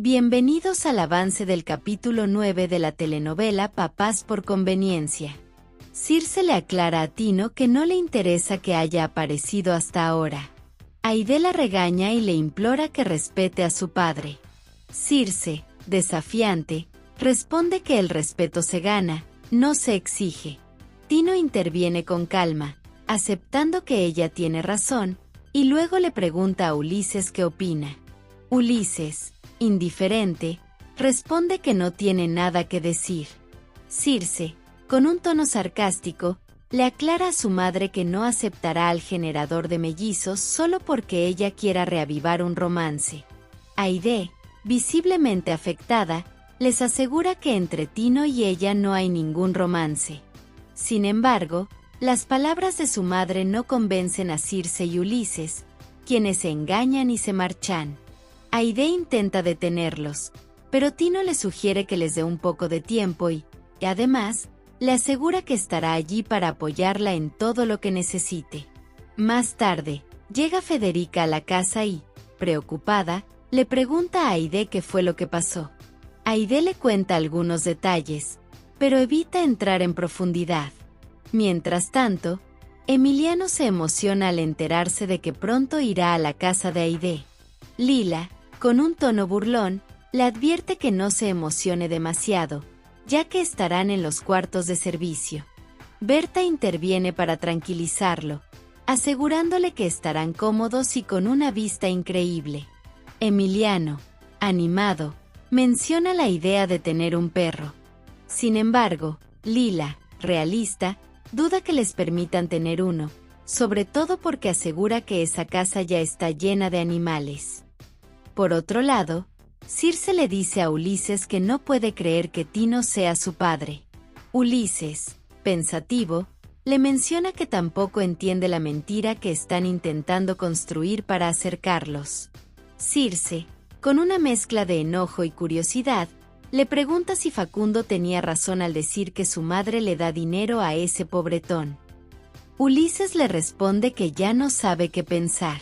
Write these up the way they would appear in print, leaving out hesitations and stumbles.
Bienvenidos al avance del capítulo 9 de la telenovela Papás por conveniencia. Circe le aclara a Tino que no le interesa que haya aparecido hasta ahora. Aide la regaña y le implora que respete a su padre. Circe, desafiante, responde que el respeto se gana, no se exige. Tino interviene con calma, aceptando que ella tiene razón, y luego le pregunta a Ulises qué opina. Ulises, indiferente, responde que no tiene nada que decir. Circe, con un tono sarcástico, le aclara a su madre que no aceptará al generador de mellizos solo porque ella quiera reavivar un romance. Aide, visiblemente afectada, les asegura que entre Tino y ella no hay ningún romance. Sin embargo, las palabras de su madre no convencen a Circe y Ulises, quienes se engañan y se marchan. Aide intenta detenerlos, pero Tino le sugiere que les dé un poco de tiempo y, además, le asegura que estará allí para apoyarla en todo lo que necesite. Más tarde, llega Federica a la casa y, preocupada, le pregunta a Aide qué fue lo que pasó. Aide le cuenta algunos detalles, pero evita entrar en profundidad. Mientras tanto, Emiliano se emociona al enterarse de que pronto irá a la casa de Aide. Lila, con un tono burlón, le advierte que no se emocione demasiado, ya que estarán en los cuartos de servicio. Berta interviene para tranquilizarlo, asegurándole que estarán cómodos y con una vista increíble. Emiliano, animado, menciona la idea de tener un perro. Sin embargo, Lila, realista, duda que les permitan tener uno, sobre todo porque asegura que esa casa ya está llena de animales. Por otro lado, Circe le dice a Ulises que no puede creer que Tino sea su padre. Ulises, pensativo, le menciona que tampoco entiende la mentira que están intentando construir para acercarlos. Circe, con una mezcla de enojo y curiosidad, le pregunta si Facundo tenía razón al decir que su madre le da dinero a ese pobretón. Ulises le responde que ya no sabe qué pensar.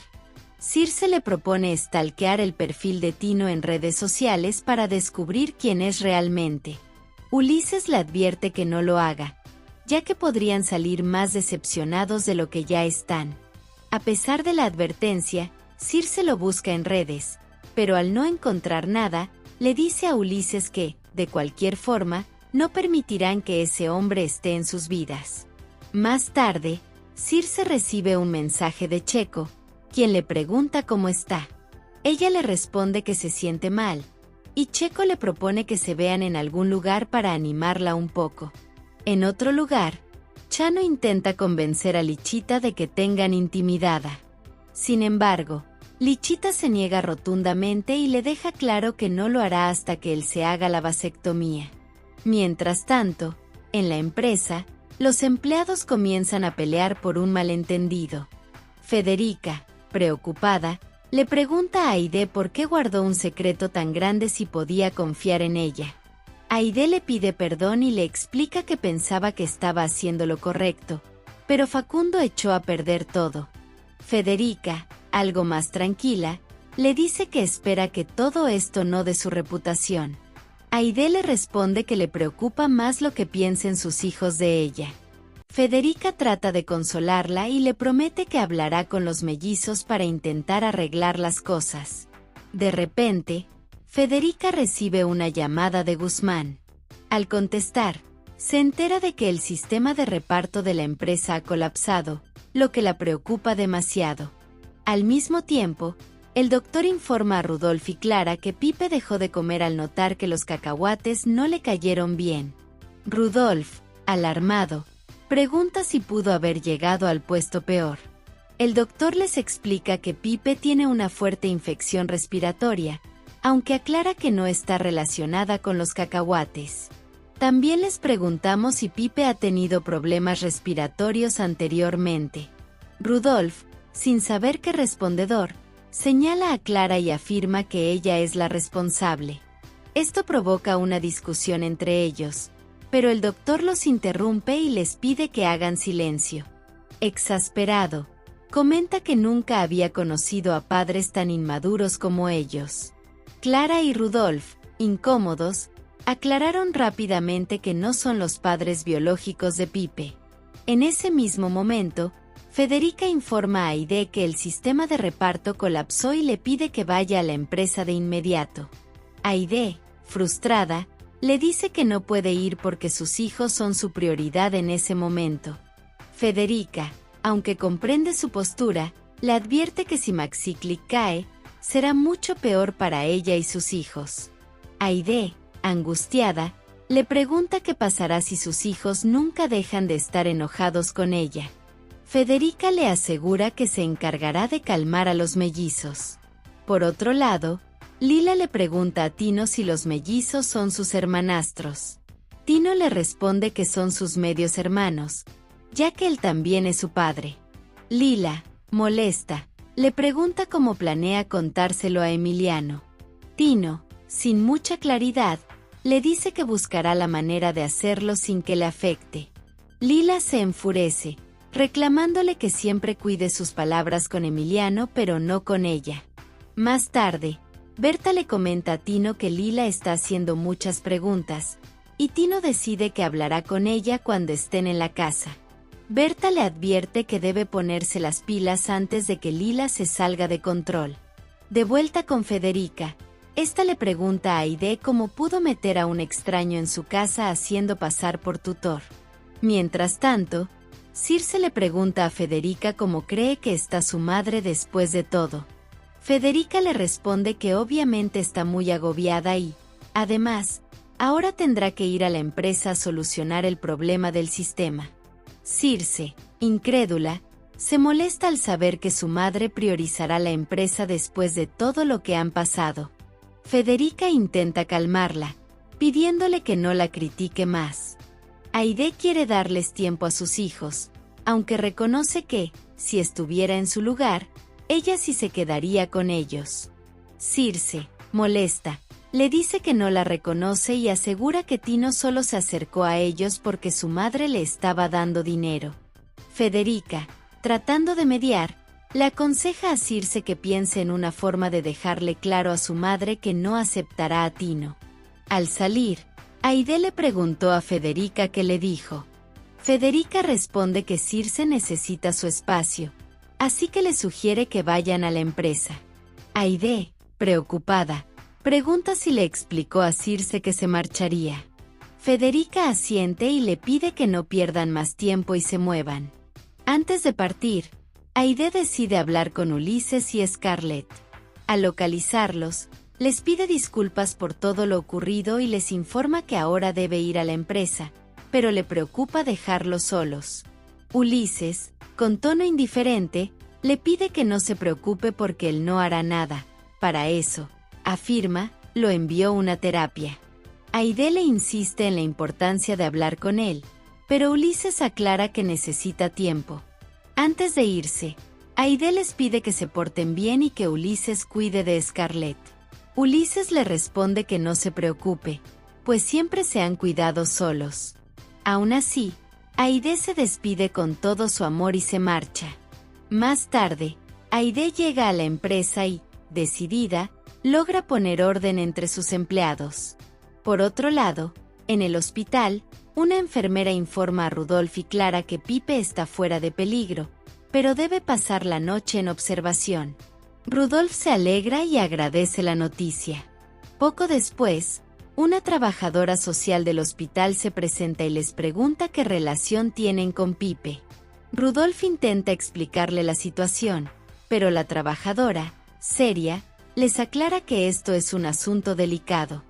Circe le propone stalkear el perfil de Tino en redes sociales para descubrir quién es realmente. Ulises le advierte que no lo haga, ya que podrían salir más decepcionados de lo que ya están. A pesar de la advertencia, Circe lo busca en redes, pero al no encontrar nada, le dice a Ulises que, de cualquier forma, no permitirán que ese hombre esté en sus vidas. Más tarde, Circe recibe un mensaje de Checo, quien le pregunta cómo está. Ella le responde que se siente mal, y Checo le propone que se vean en algún lugar para animarla un poco. En otro lugar, Chano intenta convencer a Lichita de que tengan intimidada. Sin embargo, Lichita se niega rotundamente y le deja claro que no lo hará hasta que él se haga la vasectomía. Mientras tanto, en la empresa, los empleados comienzan a pelear por un malentendido. Federica, preocupada, le pregunta a Aide por qué guardó un secreto tan grande si podía confiar en ella. Aide le pide perdón y le explica que pensaba que estaba haciendo lo correcto, pero Facundo echó a perder todo. Federica, algo más tranquila, le dice que espera que todo esto no dé su reputación. Aide le responde que le preocupa más lo que piensen sus hijos de ella. Federica trata de consolarla y le promete que hablará con los mellizos para intentar arreglar las cosas. De repente, Federica recibe una llamada de Guzmán. Al contestar, se entera de que el sistema de reparto de la empresa ha colapsado, lo que la preocupa demasiado. Al mismo tiempo, el doctor informa a Rudolf y Clara que Pipe dejó de comer al notar que los cacahuates no le cayeron bien. Rudolf, alarmado, pregunta si pudo haber llegado al puesto peor. El doctor les explica que Pipe tiene una fuerte infección respiratoria, aunque aclara que no está relacionada con los cacahuates. También les preguntamos si Pipe ha tenido problemas respiratorios anteriormente. Rudolf, sin saber qué respondedor, señala a Clara y afirma que ella es la responsable. Esto provoca una discusión entre ellos, pero el doctor los interrumpe y les pide que hagan silencio. Exasperado, comenta que nunca había conocido a padres tan inmaduros como ellos. Clara y Rudolf, incómodos, aclararon rápidamente que no son los padres biológicos de Pipe. En ese mismo momento, Federica informa a Aide que el sistema de reparto colapsó y le pide que vaya a la empresa de inmediato. Aide, frustrada, le dice que no puede ir porque sus hijos son su prioridad en ese momento. Federica, aunque comprende su postura, le advierte que si Maxiclic cae, será mucho peor para ella y sus hijos. Aide, angustiada, le pregunta qué pasará si sus hijos nunca dejan de estar enojados con ella. Federica le asegura que se encargará de calmar a los mellizos. Por otro lado, Lila le pregunta a Tino si los mellizos son sus hermanastros. Tino le responde que son sus medios hermanos, ya que él también es su padre. Lila, molesta, le pregunta cómo planea contárselo a Emiliano. Tino, sin mucha claridad, le dice que buscará la manera de hacerlo sin que le afecte. Lila se enfurece, reclamándole que siempre cuide sus palabras con Emiliano pero no con ella. Más tarde, Berta le comenta a Tino que Lila está haciendo muchas preguntas, y Tino decide que hablará con ella cuando estén en la casa. Berta le advierte que debe ponerse las pilas antes de que Lila se salga de control. De vuelta con Federica, esta le pregunta a Aide cómo pudo meter a un extraño en su casa haciendo pasar por tutor. Mientras tanto, Circe le pregunta a Federica cómo cree que está su madre después de todo. Federica le responde que obviamente está muy agobiada y, además, ahora tendrá que ir a la empresa a solucionar el problema del sistema. Circe, incrédula, se molesta al saber que su madre priorizará la empresa después de todo lo que han pasado. Federica intenta calmarla, pidiéndole que no la critique más. Aide quiere darles tiempo a sus hijos, aunque reconoce que, si estuviera en su lugar, ella sí se quedaría con ellos. Circe, molesta, le dice que no la reconoce y asegura que Tino solo se acercó a ellos porque su madre le estaba dando dinero. Federica, tratando de mediar, le aconseja a Circe que piense en una forma de dejarle claro a su madre que no aceptará a Tino. Al salir, Aide le preguntó a Federica qué le dijo. Federica responde que Circe necesita su espacio, así que le sugiere que vayan a la empresa. Aide, preocupada, pregunta si le explicó a Circe que se marcharía. Federica asiente y le pide que no pierdan más tiempo y se muevan. Antes de partir, Aide decide hablar con Ulises y Scarlett. Al localizarlos, les pide disculpas por todo lo ocurrido y les informa que ahora debe ir a la empresa, pero le preocupa dejarlos solos. Ulises, con tono indiferente, le pide que no se preocupe porque él no hará nada. Para eso, afirma, lo envió una terapia. Aide le insiste en la importancia de hablar con él, pero Ulises aclara que necesita tiempo. Antes de irse, Aide les pide que se porten bien y que Ulises cuide de Scarlett. Ulises le responde que no se preocupe, pues siempre se han cuidado solos. Aún así, Aide se despide con todo su amor y se marcha. Más tarde, Aide llega a la empresa y, decidida, logra poner orden entre sus empleados. Por otro lado, en el hospital, una enfermera informa a Rudolf y Clara que Pipe está fuera de peligro, pero debe pasar la noche en observación. Rudolf se alegra y agradece la noticia. Poco después, una trabajadora social del hospital se presenta y les pregunta qué relación tienen con Pipe. Rudolf intenta explicarle la situación, pero la trabajadora, seria, les aclara que esto es un asunto delicado.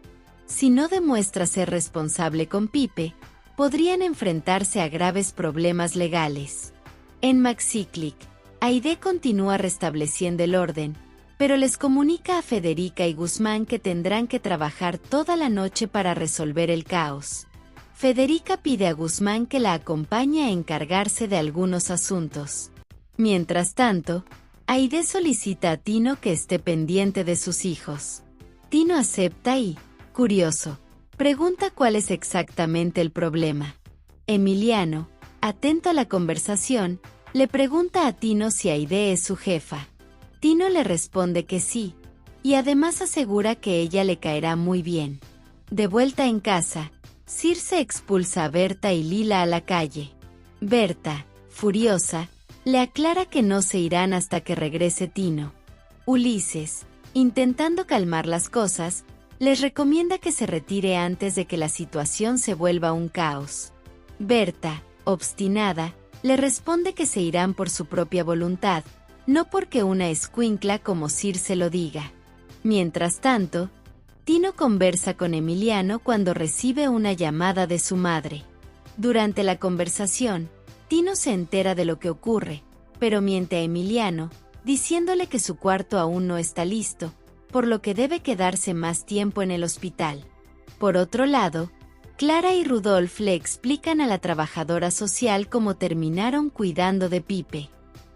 Si no demuestra ser responsable con Pipe, podrían enfrentarse a graves problemas legales. En Maxiclic, Aide continúa restableciendo el orden, pero les comunica a Federica y Guzmán que tendrán que trabajar toda la noche para resolver el caos. Federica pide a Guzmán que la acompañe a encargarse de algunos asuntos. Mientras tanto, Aide solicita a Tino que esté pendiente de sus hijos. Tino acepta y, curioso, pregunta cuál es exactamente el problema. Emiliano, atento a la conversación, le pregunta a Tino si Aide es su jefa. Tino le responde que sí, y además asegura que ella le caerá muy bien. De vuelta en casa, Circe expulsa a Berta y Lila a la calle. Berta, furiosa, le aclara que no se irán hasta que regrese Tino. Ulises, intentando calmar las cosas, les recomienda que se retire antes de que la situación se vuelva un caos. Berta, obstinada, le responde que se irán por su propia voluntad, no porque una escuincla como Circe lo diga. Mientras tanto, Tino conversa con Emiliano cuando recibe una llamada de su madre. Durante la conversación, Tino se entera de lo que ocurre, pero miente a Emiliano, diciéndole que su cuarto aún no está listo, por lo que debe quedarse más tiempo en el hospital. Por otro lado, Clara y Rudolf le explican a la trabajadora social cómo terminaron cuidando de Pipe.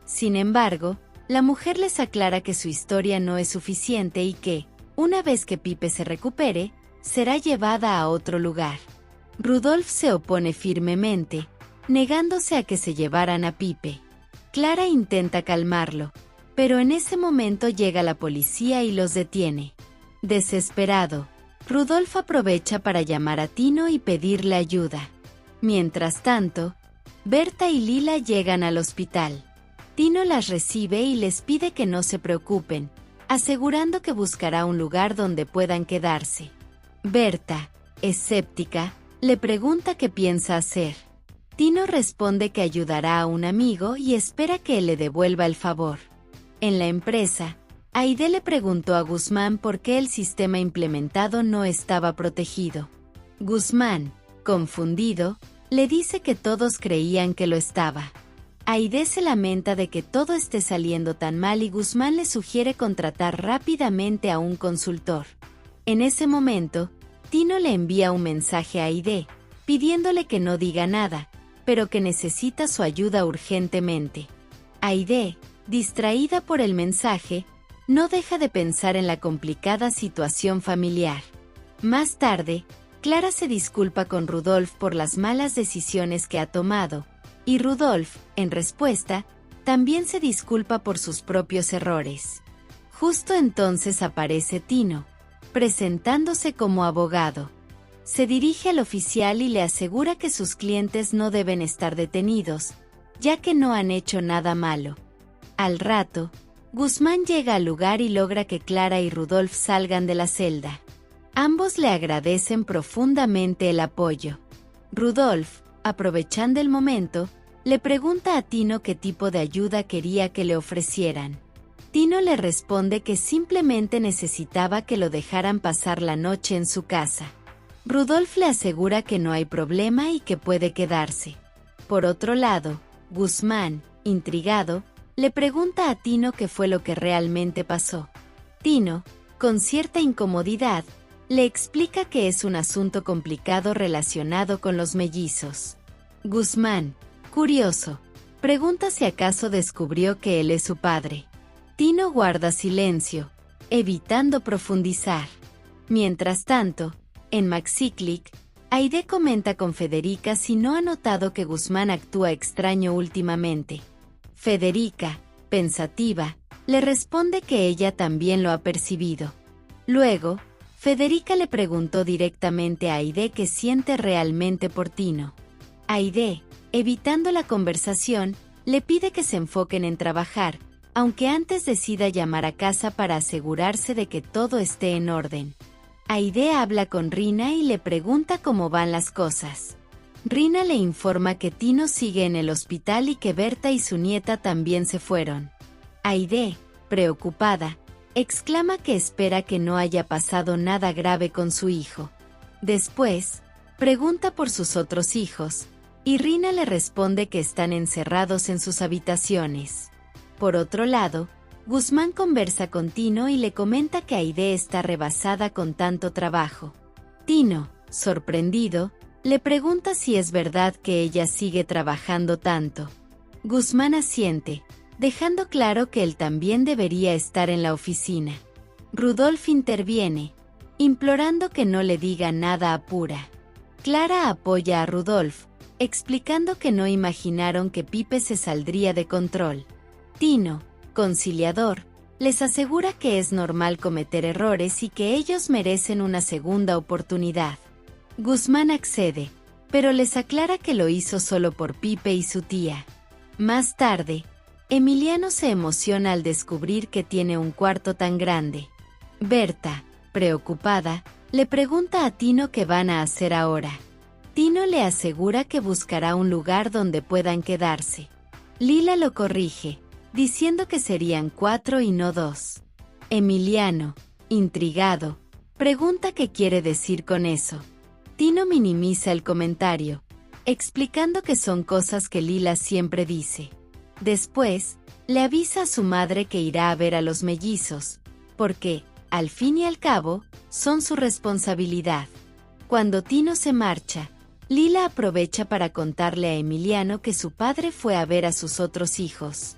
Sin embargo, la mujer les aclara que su historia no es suficiente y que, una vez que Pipe se recupere, será llevada a otro lugar. Rudolf se opone firmemente, negándose a que se llevaran a Pipe. Clara intenta calmarlo, pero en ese momento llega la policía y los detiene. Desesperado, Rudolf aprovecha para llamar a Tino y pedirle ayuda. Mientras tanto, Berta y Lila llegan al hospital. Tino las recibe y les pide que no se preocupen, asegurando que buscará un lugar donde puedan quedarse. Berta, escéptica, le pregunta qué piensa hacer. Tino responde que ayudará a un amigo y espera que él le devuelva el favor. En la empresa, Aide le preguntó a Guzmán por qué el sistema implementado no estaba protegido. Guzmán, confundido, le dice que todos creían que lo estaba. Aide se lamenta de que todo esté saliendo tan mal y Guzmán le sugiere contratar rápidamente a un consultor. En ese momento, Tino le envía un mensaje a Aide, pidiéndole que no diga nada, pero que necesita su ayuda urgentemente. Aide, distraída por el mensaje, no deja de pensar en la complicada situación familiar. Más tarde, Clara se disculpa con Rudolf por las malas decisiones que ha tomado, y Rudolf, en respuesta, también se disculpa por sus propios errores. Justo entonces aparece Tino, presentándose como abogado. Se dirige al oficial y le asegura que sus clientes no deben estar detenidos, ya que no han hecho nada malo. Al rato, Guzmán llega al lugar y logra que Clara y Rudolf salgan de la celda. Ambos le agradecen profundamente el apoyo. Rudolf, aprovechando el momento, le pregunta a Tino qué tipo de ayuda quería que le ofrecieran. Tino le responde que simplemente necesitaba que lo dejaran pasar la noche en su casa. Rudolf le asegura que no hay problema y que puede quedarse. Por otro lado, Guzmán, intrigado, le pregunta a Tino qué fue lo que realmente pasó. Tino, con cierta incomodidad, le explica que es un asunto complicado relacionado con los mellizos. Guzmán, curioso, pregunta si acaso descubrió que él es su padre. Tino guarda silencio, evitando profundizar. Mientras tanto, en Maxiclic, Aide comenta con Federica si no ha notado que Guzmán actúa extraño últimamente. Federica, pensativa, le responde que ella también lo ha percibido. Luego, Federica le preguntó directamente a Aide qué siente realmente por Tino. Aide, evitando la conversación, le pide que se enfoquen en trabajar, aunque antes decida llamar a casa para asegurarse de que todo esté en orden. Aide habla con Rina y le pregunta cómo van las cosas. Rina le informa que Tino sigue en el hospital y que Berta y su nieta también se fueron. Aide, preocupada, exclama que espera que no haya pasado nada grave con su hijo. Después, pregunta por sus otros hijos, y Rina le responde que están encerrados en sus habitaciones. Por otro lado, Guzmán conversa con Tino y le comenta que Aide está rebasada con tanto trabajo. Tino, sorprendido, le pregunta si es verdad que ella sigue trabajando tanto. Guzmán asiente, dejando claro que él también debería estar en la oficina. Rudolf interviene, implorando que no le diga nada a Pura. Clara apoya a Rudolf, explicando que no imaginaron que Pipe se saldría de control. Tino, conciliador, Les asegura que es normal cometer errores y que ellos merecen una segunda oportunidad. Guzmán accede, pero les aclara que lo hizo solo por Pipe y su tía. Más tarde, Emiliano se emociona al descubrir que tiene un cuarto tan grande. Berta, preocupada, le pregunta a Tino qué van a hacer ahora. Tino le asegura que buscará un lugar donde puedan quedarse. Lila lo corrige, diciendo que serían 4 y no 2. Emiliano, intrigado, pregunta qué quiere decir con eso. Tino minimiza el comentario, explicando que son cosas que Lila siempre dice. Después, le avisa a su madre que irá a ver a los mellizos, porque, al fin y al cabo, son su responsabilidad. Cuando Tino se marcha, Lila aprovecha para contarle a Emiliano que su padre fue a ver a sus otros hijos.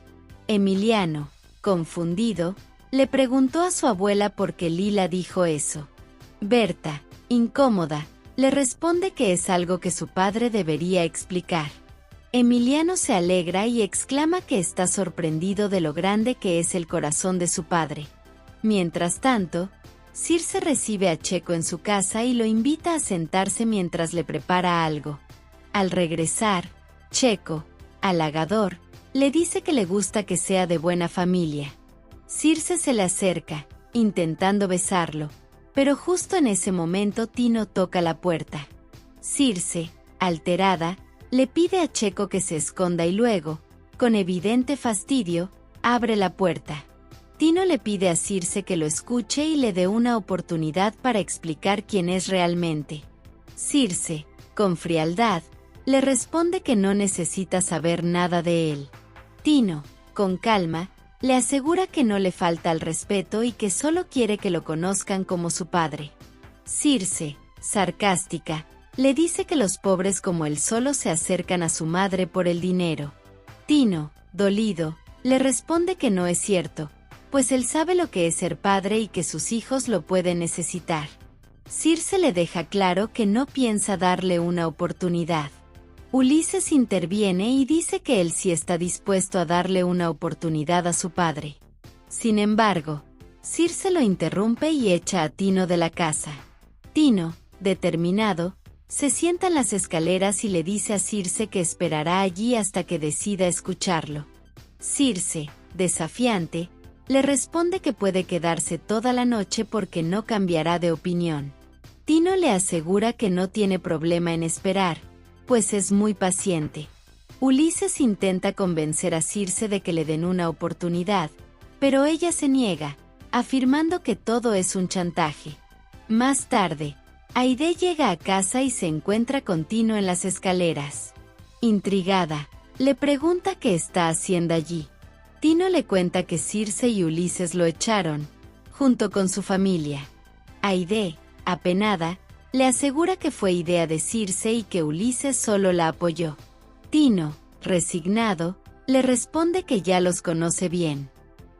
Emiliano, confundido, le preguntó a su abuela por qué Lila dijo eso. Berta, incómoda, le responde que es algo que su padre debería explicar. Emiliano se alegra y exclama que está sorprendido de lo grande que es el corazón de su padre. Mientras tanto, Circe recibe a Checo en su casa y lo invita a sentarse mientras le prepara algo. Al regresar, Checo, halagador, le dice que le gusta que sea de buena familia. Circe se le acerca, intentando besarlo, pero justo en ese momento Tino toca la puerta. Circe, alterada, le pide a Checo que se esconda y luego, con evidente fastidio, abre la puerta. Tino le pide a Circe que lo escuche y le dé una oportunidad para explicar quién es realmente. Circe, con frialdad, le responde que no necesita saber nada de él. Tino, con calma, le asegura que no le falta al respeto y que solo quiere que lo conozcan como su padre. Circe, sarcástica, le dice que los pobres como él solo se acercan a su madre por el dinero. Tino, dolido, le responde que no es cierto, pues él sabe lo que es ser padre y que sus hijos lo pueden necesitar. Circe le deja claro que no piensa darle una oportunidad. Ulises interviene y dice que él sí está dispuesto a darle una oportunidad a su padre. Sin embargo, Circe lo interrumpe y echa a Tino de la casa. Tino, determinado, se sienta en las escaleras y le dice a Circe que esperará allí hasta que decida escucharlo. Circe, desafiante, le responde que puede quedarse toda la noche porque no cambiará de opinión. Tino le asegura que no tiene problema en esperar, pues es muy paciente. Ulises intenta convencer a Circe de que le den una oportunidad, pero ella se niega, afirmando que todo es un chantaje. Más tarde, Aide llega a casa y se encuentra con Tino en las escaleras. Intrigada, le pregunta qué está haciendo allí. Tino le cuenta que Circe y Ulises lo echaron, junto con su familia. Aide, apenada, le asegura que fue idea de Circe y que Ulises solo la apoyó. Tino, resignado, le responde que ya los conoce bien.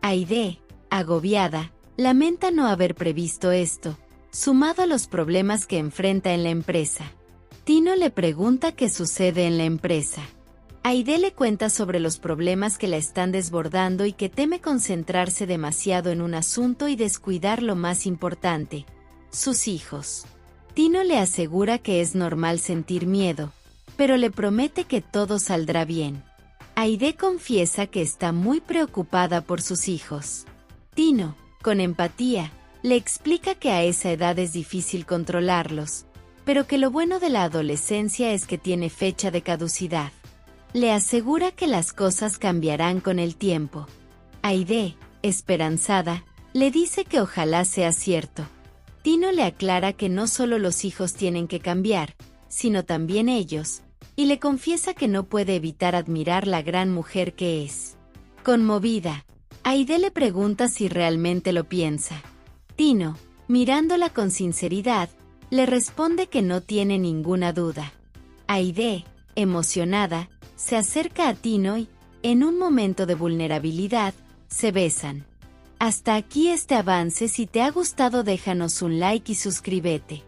Aide, agobiada, lamenta no haber previsto esto, sumado a los problemas que enfrenta en la empresa. Tino le pregunta qué sucede en la empresa. Aide le cuenta sobre los problemas que la están desbordando y que teme concentrarse demasiado en un asunto y descuidar lo más importante, sus hijos. Tino le asegura que es normal sentir miedo, pero le promete que todo saldrá bien. Aide confiesa que está muy preocupada por sus hijos. Tino, con empatía, le explica que a esa edad es difícil controlarlos, pero que lo bueno de la adolescencia es que tiene fecha de caducidad. Le asegura que las cosas cambiarán con el tiempo. Aide, esperanzada, le dice que ojalá sea cierto. Tino le aclara que no solo los hijos tienen que cambiar, sino también ellos, y le confiesa que no puede evitar admirar la gran mujer que es. Conmovida, Aide le pregunta si realmente lo piensa. Tino, mirándola con sinceridad, le responde que no tiene ninguna duda. Aide, emocionada, se acerca a Tino y, en un momento de vulnerabilidad, se besan. Hasta aquí este avance. Si te ha gustado déjanos un like y suscríbete.